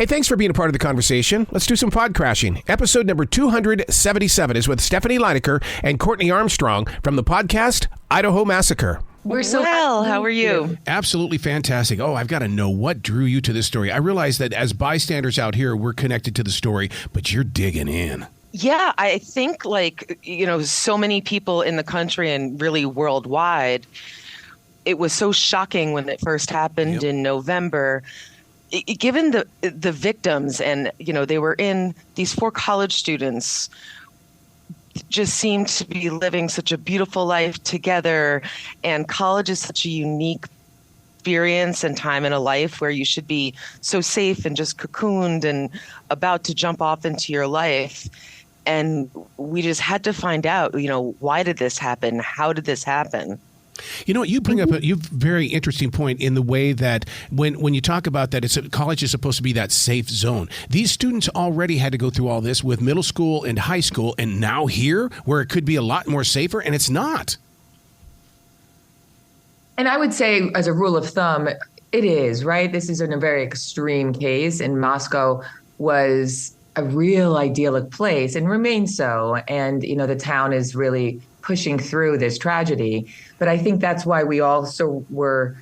Hey, thanks for being a part of the conversation. Let's do some pod crashing. Episode number 277 is with Stephanie Lydecker and Courtney Armstrong from the podcast Idaho Massacre. We're so well. How are you? Absolutely fantastic. Oh, I've got to know what drew you to this story. I realize that as bystanders out here, we're connected to the story, but you're digging in. Yeah, I think so many people in the country and really worldwide, it was so shocking when it first happened in November. Given the victims and, they were these 4 college students just seemed to be living such a beautiful life together. And college is such a unique experience and time in a life where you should be so safe and just cocooned and about to jump off into your life. And we just had to find out, why did this happen? How did this happen? You bring up a very interesting point in the way that when you talk about that, college is supposed to be that safe zone. These students already had to go through all this with middle school and high school, and now here, where it could be a lot more safer, and it's not. And I would say, as a rule of thumb, it is, right? This is in a very extreme case, and Moscow was a real idyllic place and remains so. And, the town is really pushing through this tragedy. But I think that's why we also were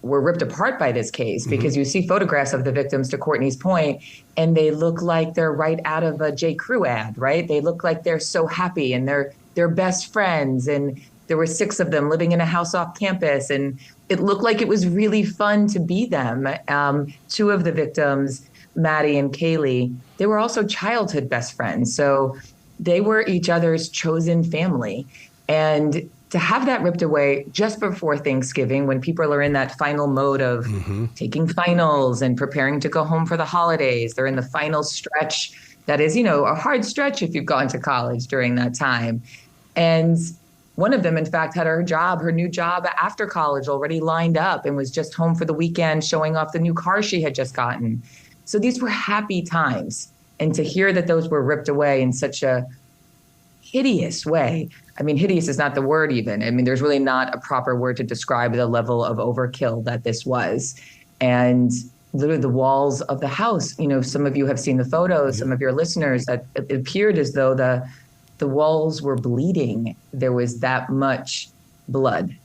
ripped apart by this case, because you see photographs of the victims, to Courtney's point, and they look like they're right out of a J. Crew ad, right? They look like they're so happy and they're best friends. And there were 6 of them living in a house off campus, and it looked like it was really fun to be them. 2 of the victims, Maddie and Kaylee, they were also childhood best friends. So they were each other's chosen family. And to have that ripped away just before Thanksgiving, when people are in that final mode of taking finals and preparing to go home for the holidays, they're in the final stretch that is, a hard stretch if you've gone to college during that time. And one of them, in fact, had her new job after college already lined up and was just home for the weekend showing off the new car she had just gotten. So these were happy times. And to hear that those were ripped away in such a hideous way. I mean, hideous is not the word even. I mean, there's really not a proper word to describe the level of overkill that this was. And literally the walls of the house, some of you have seen the photos, some of your listeners, that it appeared as though the walls were bleeding. There was that much blood.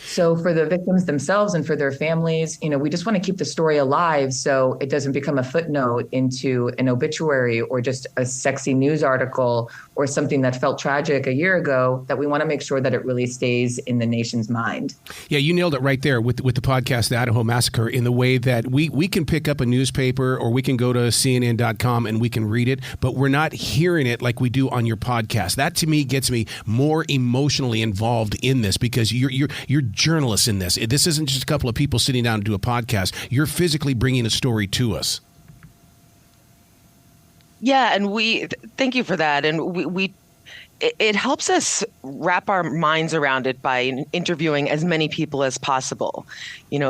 So for the victims themselves and for their families, we just want to keep the story alive so it doesn't become a footnote into an obituary or just a sexy news article or something that felt tragic a year ago, that we want to make sure that it really stays in the nation's mind. Yeah, you nailed it right there with the podcast, the Idaho Massacre, in the way that we can pick up a newspaper or we can go to CNN.com and we can read it, but we're not hearing it like we do on your podcast. That, to me, gets me more emotionally involved in this, because you're journalists in this. This isn't just a couple of people sitting down to do a podcast. You're physically bringing a story to us. Yeah, and thank you for that. And it helps us wrap our minds around it by interviewing as many people as possible,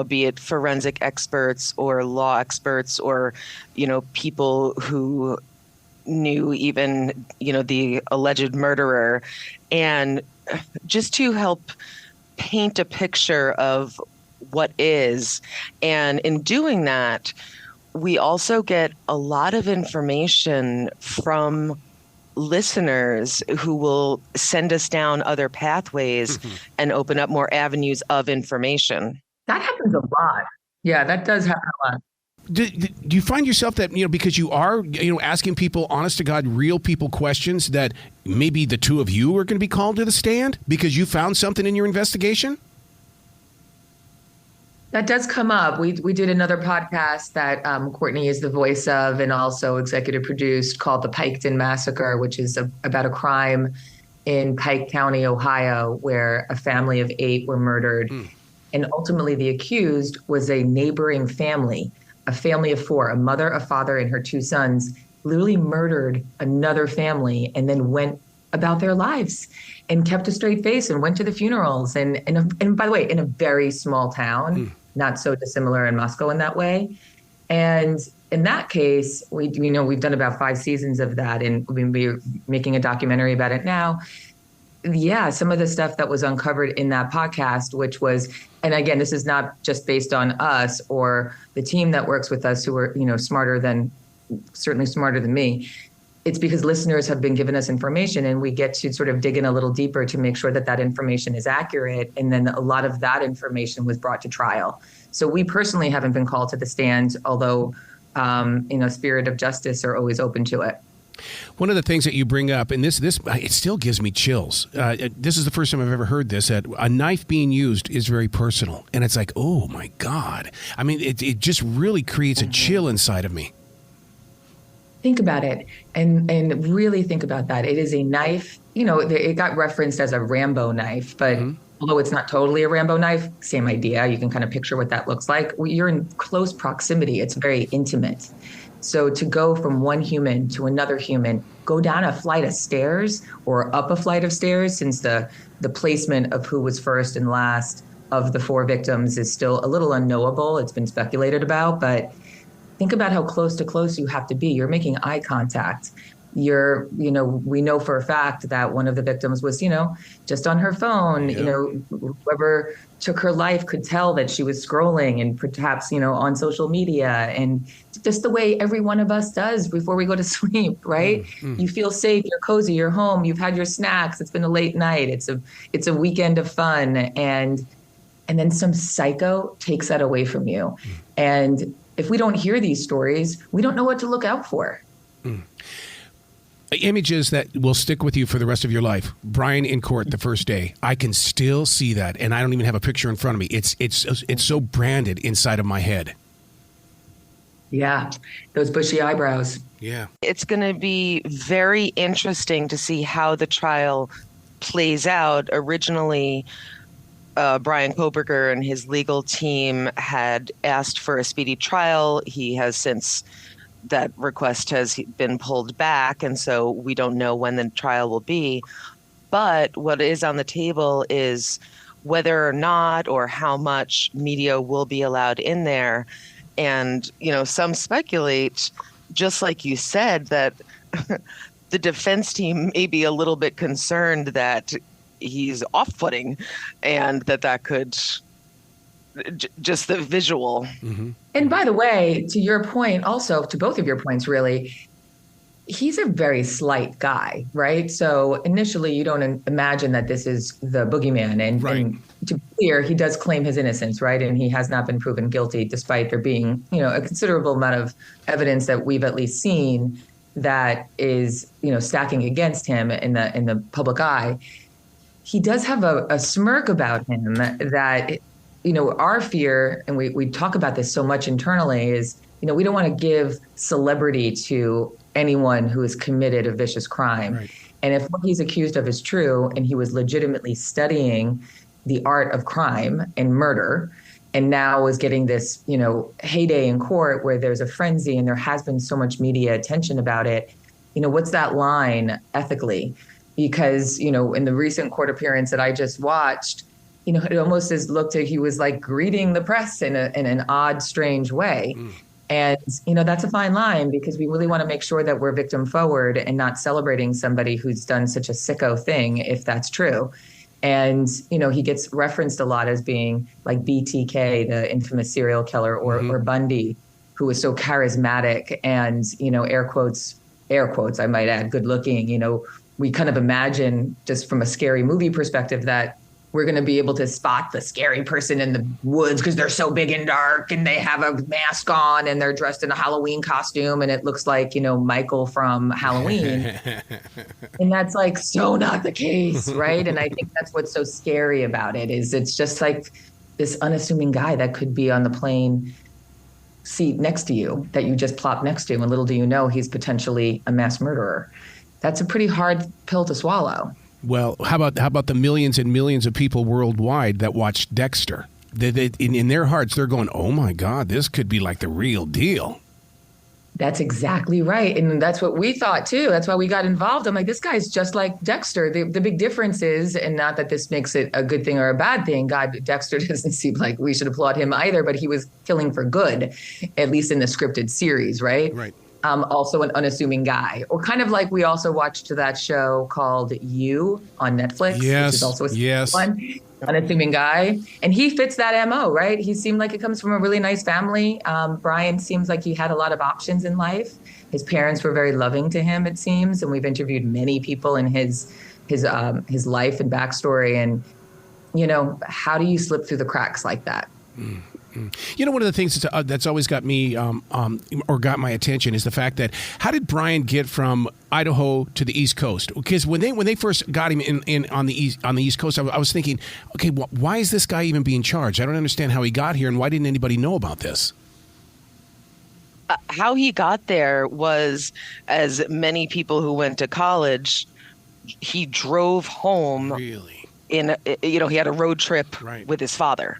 be it forensic experts or law experts or, people who knew even, the alleged murderer, and just to help paint a picture of what is. And in doing that, we also get a lot of information from listeners who will send us down other pathways and open up more avenues of information. That happens a lot. Yeah, that does happen a lot. Do you find yourself that, because you are, asking people, honest to God, real people questions, that maybe the 2 of you are going to be called to the stand because you found something in your investigation? That does come up. We did another podcast that Courtney is the voice of and also executive produced, called the Piketon Massacre, which is about a crime in Pike County, Ohio, where a family of 8 were murdered. And ultimately the accused was a neighboring family, a family of 4, a mother, a father, and her 2 sons, literally murdered another family and then went about their lives and kept a straight face and went to the funerals. And by the way, in a very small town, not so dissimilar in Moscow in that way. And in that case, we've done about 5 seasons of that, and we're making a documentary about it now. yeah, some of the stuff that was uncovered in that podcast, which was, and again, this is not just based on us or the team that works with us who are, certainly smarter than me. It's because listeners have been given us information and we get to sort of dig in a little deeper to make sure that that information is accurate. And then a lot of that information was brought to trial. So we personally haven't been called to the stand, although, spirit of justice are always open to it. One of the things that you bring up, and this it still gives me chills. This is the first time I've ever heard this, that a knife being used is very personal. And it's like, oh, my God. I mean, it just really creates a chill inside of me. Think about it and really think about that. It is a knife. It got referenced as a Rambo knife, but although it's not totally a Rambo knife, same idea. You can kind of picture what that looks like. You're in close proximity. It's very intimate. So to go from one human to another human, go down a flight of stairs or up a flight of stairs, since the placement of who was first and last of the 4 victims is still a little unknowable. It's been speculated about, but think about how close to close you have to be. You're making eye contact. We know for a fact that one of the victims was, just on her phone. Yeah. Whoever took her life could tell that she was scrolling and perhaps, on social media, and just the way every one of us does before we go to sleep, right? Mm-hmm. You feel safe, you're cozy, you're home, you've had your snacks, it's been a late night, it's a weekend of fun, and then some psycho takes that away from you. Mm. And if we don't hear these stories, we don't know what to look out for. Mm. Images that will stick with you for the rest of your life. Brian in court the first day. I can still see that, and I don't even have a picture in front of me. It's so branded inside of my head. Yeah, those bushy eyebrows. Yeah. It's going to be very interesting to see how the trial plays out. Originally, Brian Koberger and his legal team had asked for a speedy trial. He has since... that request has been pulled back, and so we don't know when the trial will be. But what is on the table is whether or not or how much media will be allowed in there. And, some speculate, just like you said, that the defense team may be a little bit concerned that he's off-putting and that could... just the visual. Mm-hmm. And by the way, to your point, also to both of your points, really, he's a very slight guy, right? So initially you don't imagine that this is the boogeyman. And, right. And to be clear, he does claim his innocence, right? And he has not been proven guilty, despite there being, a considerable amount of evidence that we've at least seen that is, stacking against him in the public eye. He does have a smirk about him that... our fear, and we talk about this so much internally, is, we don't want to give celebrity to anyone who has committed a vicious crime. Right. And if what he's accused of is true, and he was legitimately studying the art of crime and murder, and now is getting this, heyday in court where there's a frenzy and there has been so much media attention about it, what's that line ethically? Because, in the recent court appearance that I just watched, it almost looked like he was like greeting the press in an odd, strange way. Mm. And, that's a fine line, because we really want to make sure that we're victim forward and not celebrating somebody who's done such a sicko thing, if that's true. And, he gets referenced a lot as being like BTK, the infamous serial killer, or Bundy, who was so charismatic and, air quotes, I might add, good looking. We kind of imagine, just from a scary movie perspective, that we're going to be able to spot the scary person in the woods because they're so big and dark and they have a mask on and they're dressed in a Halloween costume and it looks like, Michael from Halloween. And that's like so not the case, right? And I think that's what's so scary about it, is it's just like this unassuming guy that could be on the plane seat next to you that you just plop next to, and little do you know he's potentially a mass murderer. That's a pretty hard pill to swallow. Well, how about the millions and millions of people worldwide that watched Dexter? In their hearts, they're going, oh, my God, this could be like the real deal. That's exactly right. And that's what we thought, too. That's why we got involved. I'm like, this guy's just like Dexter. The big difference is, and not that this makes it a good thing or a bad thing, God, Dexter doesn't seem like we should applaud him either, but he was killing for good, at least in the scripted series, right? Right. Also an unassuming guy, or kind of like we also watched that show called You on Netflix, which is also a one, unassuming guy. And he fits that MO, right? He seemed like he comes from a really nice family. Brian seems like he had a lot of options in life. His parents were very loving to him, it seems. And we've interviewed many people in his life and backstory. And, how do you slip through the cracks like that? One of the things that's always got me or got my attention is the fact that how did Brian get from Idaho to the East Coast? Because when they first got him in on the East Coast, I was thinking, okay, why is this guy even being charged? I don't understand how he got here, and why didn't anybody know about this? How he got there was, as many people who went to college, he drove home. Really? He had a road trip with his father.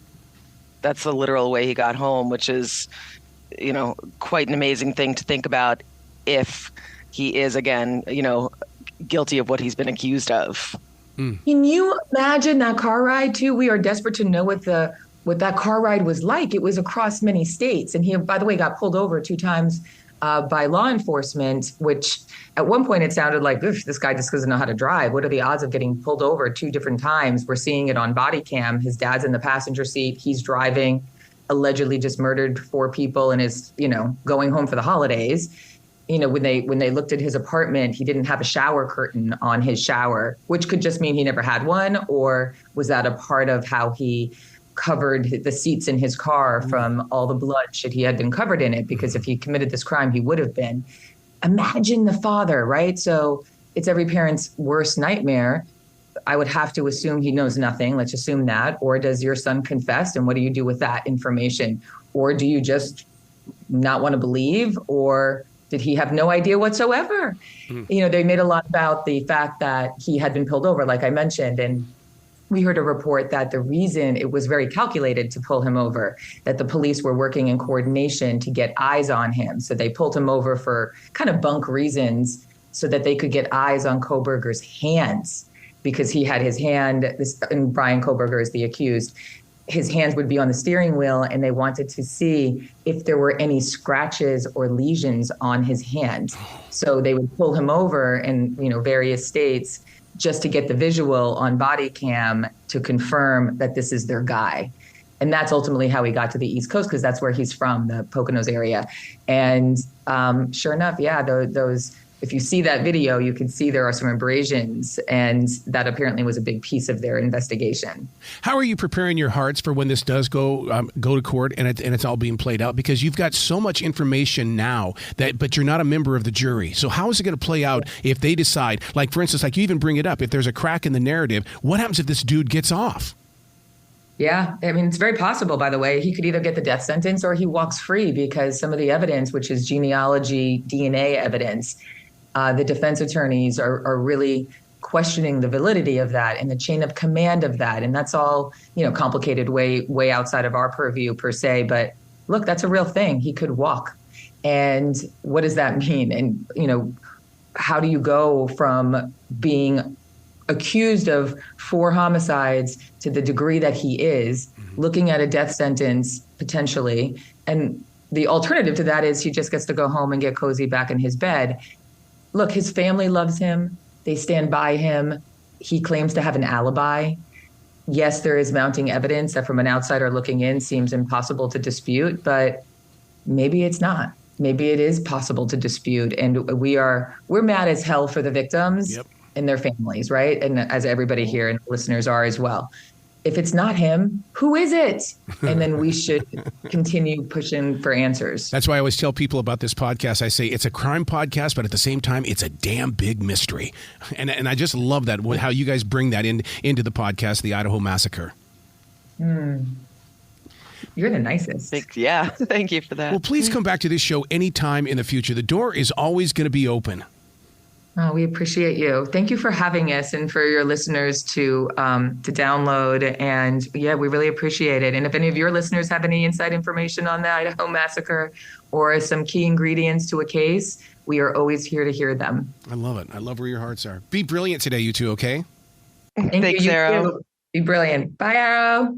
That's the literal way he got home, which is, quite an amazing thing to think about if he is, again, guilty of what he's been accused of. Can you imagine that car ride, too? We are desperate to know what that car ride was like. It was across many states. And he, by the way, got pulled over 2 times by law enforcement, which at one point it sounded like, this guy just doesn't know how to drive. What are the odds of getting pulled over 2 different times? We're seeing it on body cam. His dad's in the passenger seat. He's driving, allegedly just murdered 4 people and is, going home for the holidays. When they looked at his apartment, he didn't have a shower curtain on his shower, which could just mean he never had one. Or was that a part of how he covered the seats in his car from all the bloodshed he had been covered in it? Because if he committed this crime, he would have been. Imagine the father, right? So it's every parent's worst nightmare. I would have to assume he knows nothing. Let's assume that. Or does your son confess? And what do you do with that information? Or do you just not want to believe? Or did he have no idea whatsoever? They made a lot about the fact that he had been pulled over, like I mentioned, and we heard a report that the reason it was very calculated to pull him over, that the police were working in coordination to get eyes on him. So they pulled him over for kind of bunk reasons so that they could get eyes on Kohberger's hands, because he had his hand, and Brian Kohberger is the accused, his hands would be on the steering wheel, and they wanted to see if there were any scratches or lesions on his hand. So they would pull him over in various states just to get the visual on body cam to confirm that this is their guy. And that's ultimately how he got to the East Coast, because that's where he's from, the Poconos area. And sure enough, those, if you see that video, you can see there are some abrasions, and that apparently was a big piece of their investigation. How are you preparing your hearts for when this does go to court and it's all being played out? Because you've got so much information now but you're not a member of the jury. So how is it going to play out if they decide, like, for instance, like you even bring it up, if there's a crack in the narrative, what happens if this dude gets off? Yeah, I mean, it's very possible, by the way. He could either get the death sentence or he walks free, because some of the evidence, which is genealogy, DNA evidence, the defense attorneys are really questioning the validity of that and the chain of command of that. And that's all, complicated, way outside of our purview per se. But look, that's a real thing. He could walk. And what does that mean? And, how do you go from being accused of 4 homicides to the degree that he is, looking at a death sentence potentially? And the alternative to that is he just gets to go home and get cozy back in his bed. Look, his family loves him. They stand by him. He claims to have an alibi. Yes, there is mounting evidence that from an outsider looking in seems impossible to dispute, but maybe it's not. Maybe it is possible to dispute. And we're mad as hell for the victims and their families, right? And as everybody here and listeners are as well. If it's not him, who is it? And then we should continue pushing for answers. That's why I always tell people about this podcast. I say it's a crime podcast, but at the same time, it's a damn big mystery. And I just love that, how you guys bring that into the podcast, the Idaho Massacre. You're the nicest. Thank you for that. Well, please come back to this show anytime in the future. The door is always going to be open. Oh, we appreciate you. Thank you for having us, and for your listeners to download. And yeah, we really appreciate it. And if any of your listeners have any inside information on the Idaho Massacre or some key ingredients to a case, we are always here to hear them. I love it. I love where your hearts are. Be brilliant today, you two, okay? Thanks, Arrow. Be brilliant. Bye, Arrow.